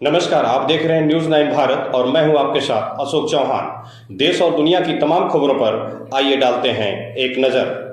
नमस्कार, आप देख रहे हैं न्यूज़ 9 भारत और मैं हूं आपके साथ अशोक चौहान। देश और दुनिया की तमाम खबरों पर आइए डालते हैं एक नज़र।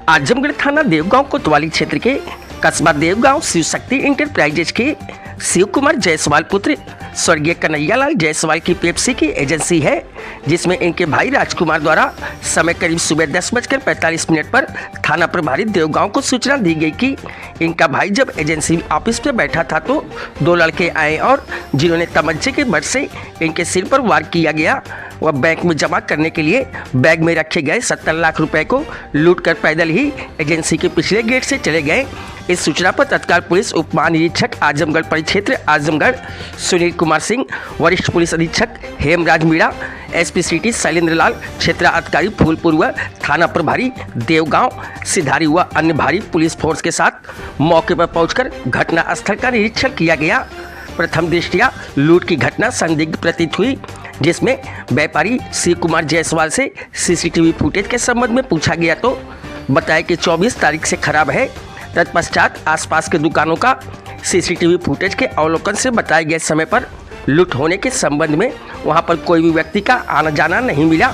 आजमगढ़ थाना देवगांव कोतवाली क्षेत्र के कस्बा देवगांव शिव शक्ति इंटरप्राइजेज के शिव कुमार जायसवाल पुत्र स्वर्गीय कन्हैयालाल जायसवाल की पेप्सी की एजेंसी है, जिसमें इनके भाई राजकुमार द्वारा समय करीब सुबह 10:45 पर थाना प्रभारी देवगांव को सूचना दी गई कि इनका भाई जब एजेंसी ऑफिस पे बैठा था तो दो लड़के आए और जिन्होंने तमंचे के बल से इनके सिर पर वार किया गया। वह बैंक में जमा करने के लिए बैग में रखे गए 70 लाख रुपए को लूटकर पैदल ही एजेंसी के पिछले गेट से चले गए। इस सूचना पर तत्काल पुलिस उप महानिरीक्षक आजमगढ़ परिक्षेत्र आजमगढ़ सुनील कुमार सिंह, वरिष्ठ पुलिस अधीक्षक हेमराज मीणा, एसपी सिटी शैलेंद्र लाल, क्षेत्राधिकारी फूलपुर व थाना प्रभारी देवगांव सिधारी व अन्य भारी पुलिस फोर्स के साथ मौके पर पहुंचकर घटना स्थल का निरीक्षण किया गया। प्रथम दृष्टया लूट की घटना संदिग्ध प्रतीत हुई, जिसमें व्यापारी शिव कुमार जायसवाल से सीसीटीवी फुटेज के संबंध में पूछा गया तो बताया कि 24 तारीख से खराब है। तत्पश्चात आसपास के दुकानों का सीसीटीवी फुटेज के अवलोकन से बताए गए समय पर लूट होने के संबंध में वहां पर कोई भी व्यक्ति का आना जाना नहीं मिला।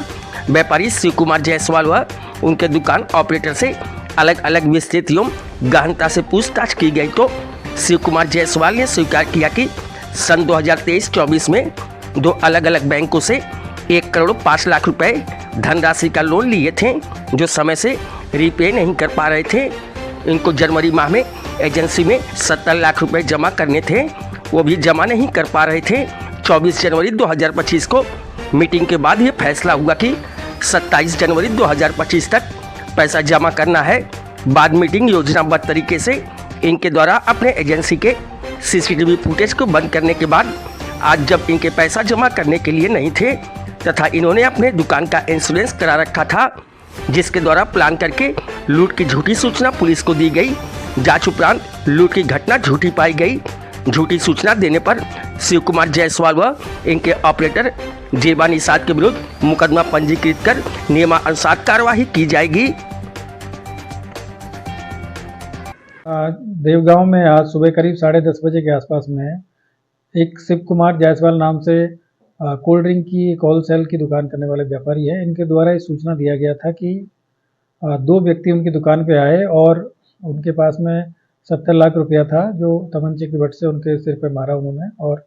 व्यापारी शिव कुमार जायसवाल व उनके दुकान ऑपरेटर से अलग अलग विस्तृत एवं गहनता से पूछताछ की गई तो शिव कुमार जायसवाल ने स्वीकार किया कि सन 2023-24 में दो अलग अलग बैंकों से 1 करोड़ 5 लाख रुपए धनराशि का लोन लिए थे, जो समय से रीपे नहीं कर पा रहे थे। इनको जनवरी माह में एजेंसी में 70 लाख रुपए जमा करने थे, वो भी जमा नहीं कर पा रहे थे। 24 जनवरी 2025 को मीटिंग के बाद ये फैसला हुआ कि 27 जनवरी 2025 तक पैसा जमा करना है। बाद मीटिंग योजनाबद्ध तरीके से इनके द्वारा अपने एजेंसी के सीसीटीवी फुटेज को बंद करने के बाद आज जब इनके पैसा जमा करने के लिए नहीं थे तथा इन्होंने अपने दुकान का इंश्योरेंस करा रखा था, जिसके द्वारा प्लान करके लूट की झूठी सूचना पुलिस को दी गई। जांच उपरांत लूट की घटना झूठी पाई गई। झूठी सूचना देने पर शिव कुमार जायसवाल व इनके ऑपरेटर जेबा निषाद के विरुद्ध मुकदमा पंजीकृत कर नियमानुसार कार्यवाही की जाएगी। देवगांव में आज सुबह करीब 10:30 बजे के आसपास में एक शिव कुमार जायसवाल नाम से कोल्ड ड्रिंक की एक होलसेल की दुकान करने वाले व्यापारी है। इनके द्वारा ये सूचना दिया गया था कि दो व्यक्ति उनकी दुकान पे आए और उनके पास में 70 लाख रुपया था, जो तमंचे की बट से उनके सिर पे मारा उन्होंने, और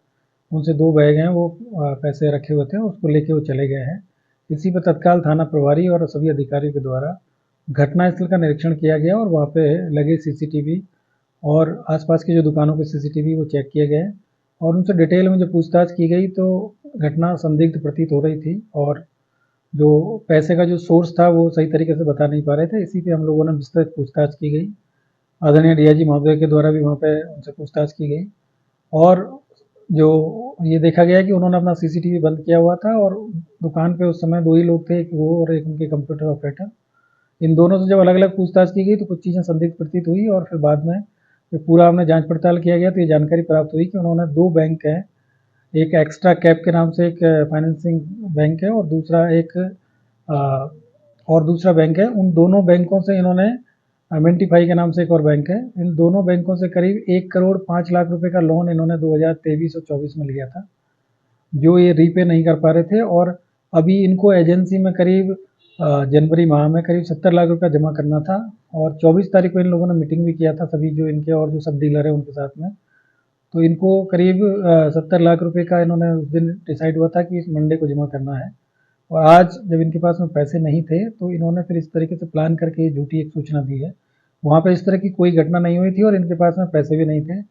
उनसे 2 बैग हैं वो पैसे रखे हुए थे, उसको लेके वो चले गए हैं। इसी पर तत्काल थाना प्रभारी और सभी अधिकारियों के द्वारा घटनास्थल का निरीक्षण किया गया और वहाँ पे लगे सीसीटीवी और आसपास की जो दुकानों के सीसीटीवी वो चेक किए गए और उनसे डिटेल में जब पूछताछ की गई तो घटना संदिग्ध प्रतीत हो रही थी और जो पैसे का जो सोर्स था वो सही तरीके से बता नहीं पा रहे थे। इसी पे हम लोगों ने विस्तृत पूछताछ की गई। आदरणीय डीआईजी महोदय के द्वारा भी वहाँ पे उनसे पूछताछ की गई और जो ये देखा गया कि उन्होंने अपना सीसीटीवी बंद किया हुआ था और दुकान पे उस समय 2 ही लोग थे, एक वो और एक उनके कंप्यूटर ऑपरेटर। इन दोनों से जब अलग अलग पूछताछ की गई तो कुछ चीज़ें संदिग्ध प्रतीत हुई और फिर बाद में जब पूरा हमने जांच पड़ताल किया गया तो ये जानकारी प्राप्त हुई कि उन्होंने 2 बैंक हैं, एक एक्स्ट्रा कैप के नाम से एक फाइनेंसिंग बैंक है और दूसरा बैंक है। उन दोनों बैंकों से इन्होंने मिंटीफाई के नाम से एक और बैंक है, इन दोनों बैंकों से करीब 1 करोड़ 5 लाख रुपए का लोन इन्होंने 2023 और 24 में लिया था, जो ये रीपे नहीं कर पा रहे थे और अभी इनको एजेंसी में करीब जनवरी माह में करीब 70 लाख रुपया जमा करना था और 24 तारीख को इन लोगों ने मीटिंग भी किया था सभी जो इनके और जो सब डीलर है उनके साथ में। तो इनको करीब 70 लाख रुपए का इन्होंने उस दिन डिसाइड हुआ था कि इस मंडे को जमा करना है और आज जब इनके पास में पैसे नहीं थे तो इन्होंने फिर इस तरीके से प्लान करके झूठी एक सूचना दी है। वहाँ पे इस तरह की कोई घटना नहीं हुई थी और इनके पास में पैसे भी नहीं थे।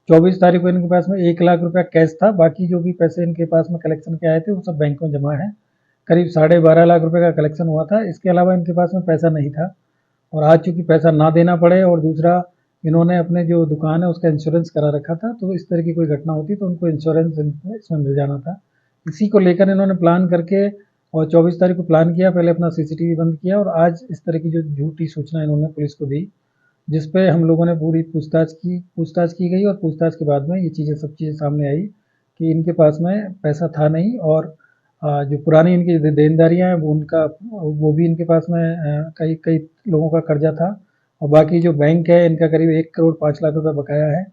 24 तारीख को इनके पास में 1 लाख रुपया कैश था, बाकी जो भी पैसे इनके पास में कलेक्शन के आए थे वो सब बैंक में जमा है। करीब 12.5 लाख रुपए का कलेक्शन हुआ था। इसके अलावा इनके पास में पैसा नहीं था और आज चूँकि पैसा ना देना पड़े और दूसरा इन्होंने अपने जो दुकान है उसका इंश्योरेंस करा रखा था, तो इस तरह की कोई घटना होती तो उनको इंश्योरेंस इसमें मिल जाना था। इसी को लेकर इन्होंने प्लान करके और 24 तारीख को प्लान किया, पहले अपना सीसीटीवी बंद किया और आज इस तरह की जो झूठी सूचना इन्होंने पुलिस को दी, जिस पे हम लोगों ने पूरी पूछताछ की गई और पूछताछ के बाद में ये सब चीज़ें सामने आई कि इनके पास में पैसा था नहीं और जो पुरानी इनकी देनदारियाँ हैं वो भी इनके पास में कई लोगों का कर्जा था और बाकी जो बैंक है इनका करीब 1 करोड़ 5 लाख रुपए बकाया है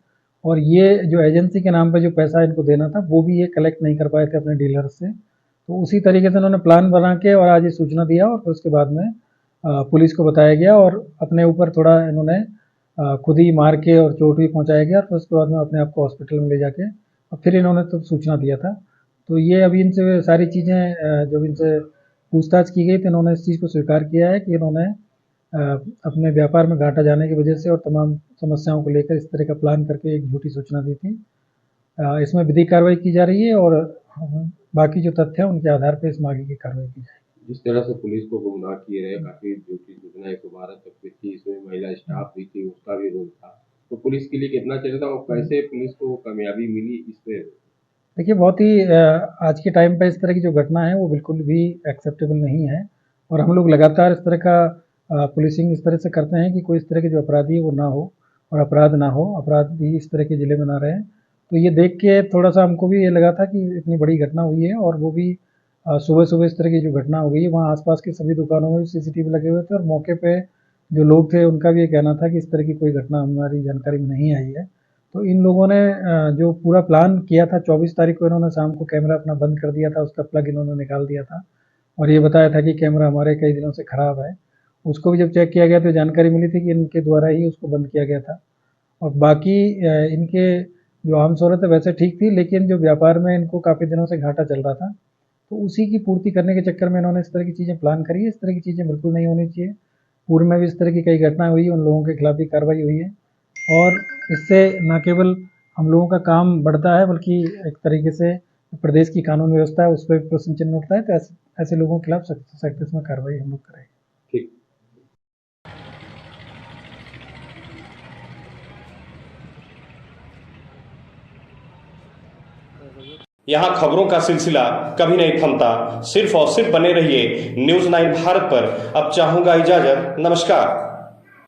और ये जो एजेंसी के नाम पे जो पैसा इनको देना था वो भी ये कलेक्ट नहीं कर पाए थे अपने डीलर से। तो उसी तरीके से इन्होंने प्लान बना के और आज ये सूचना दिया और फिर उसके बाद में पुलिस को बताया गया और अपने ऊपर थोड़ा इन्होंने खुद ही मार के और चोट भी पहुंचाया गया और फिर उसके बाद में अपने आप को हॉस्पिटल में ले जाके और फिर इन्होंने तो सूचना दिया था। तो ये अभी इनसे सारी चीज़ें जब इनसे पूछताछ की गई तो इन्होंने इस चीज़ को स्वीकार किया है कि इन्होंने अपने व्यापार में घाटा जाने की वजह से और तमाम समस्याओं को लेकर इस तरह का प्लान करके एक झूठी सूचना दी थी। इसमें विधिक कार्रवाई की जा रही है और बाकी जो तथ्य हैं उनके आधार पर इसमें आगे की कार्रवाई की जाएगी। जिस तरह से पुलिस को गुमराह किए रहे, काफी झूठी सूचना 112 तक पे थी, इसमें महिला स्टाफ भी थी, उसका भी रोल था, तो पुलिस के लिए कितना चाहिए था और कैसे पुलिस को कामयाबी मिली इस पे? देखिए बहुत ही आज के टाइम पे इस तरह की जो घटना है वो बिल्कुल भी एक्सेप्टेबल नहीं है और हम लोग लगातार इस तरह का पुलिसिंग इस तरह से करते हैं कि कोई इस तरह के जो अपराधी है वो ना हो और अपराध ना हो, अपराधी इस तरह के ज़िले में ना रहें। तो ये देख के थोड़ा सा हमको भी ये लगा था कि इतनी बड़ी घटना हुई है और वो भी सुबह-सुबह इस तरह की जो घटना हो गई है, वहाँ आस-पास की सभी दुकानों में भी सीसीटीवी लगे हुए थे और मौके पे जो लोग थे उनका भी ये कहना था कि इस तरह की कोई घटना हमारी जानकारी में नहीं आई है। तो इन लोगों ने जो पूरा प्लान किया था 24 तारीख को इन्होंने शाम को कैमरा अपना बंद कर दिया था, उसका प्लग इन्होंने निकाल दिया था और ये बताया था कि कैमरा हमारे कई दिनों से ख़राब है। उसको भी जब चेक किया गया तो जानकारी मिली थी कि इनके द्वारा ही उसको बंद किया गया था और बाकी इनके जो आम शोहरत है वैसे ठीक थी, लेकिन जो व्यापार में इनको काफ़ी दिनों से घाटा चल रहा था तो उसी की पूर्ति करने के चक्कर में इन्होंने इस तरह की चीज़ें प्लान करी है। इस तरह की चीज़ें बिल्कुल नहीं होनी चाहिए। पूर्व में भी इस तरह की कई घटनाएं हुई, उन लोगों के खिलाफ भी कार्रवाई हुई है और इससे न केवल हम लोगों का काम बढ़ता है बल्कि एक तरीके से प्रदेश की कानून व्यवस्था है उस पर भी प्रश्न चिन्ह उठता है। तो ऐसे लोगों के खिलाफ सख्त इसमें कार्रवाई हम लोग करेंगे। ठीक। यहाँ खबरों का सिलसिला कभी नहीं थमता, सिर्फ और सिर्फ बने रहिए न्यूज़ 9 भारत पर। अब चाहूंगा इजाजत, नमस्कार।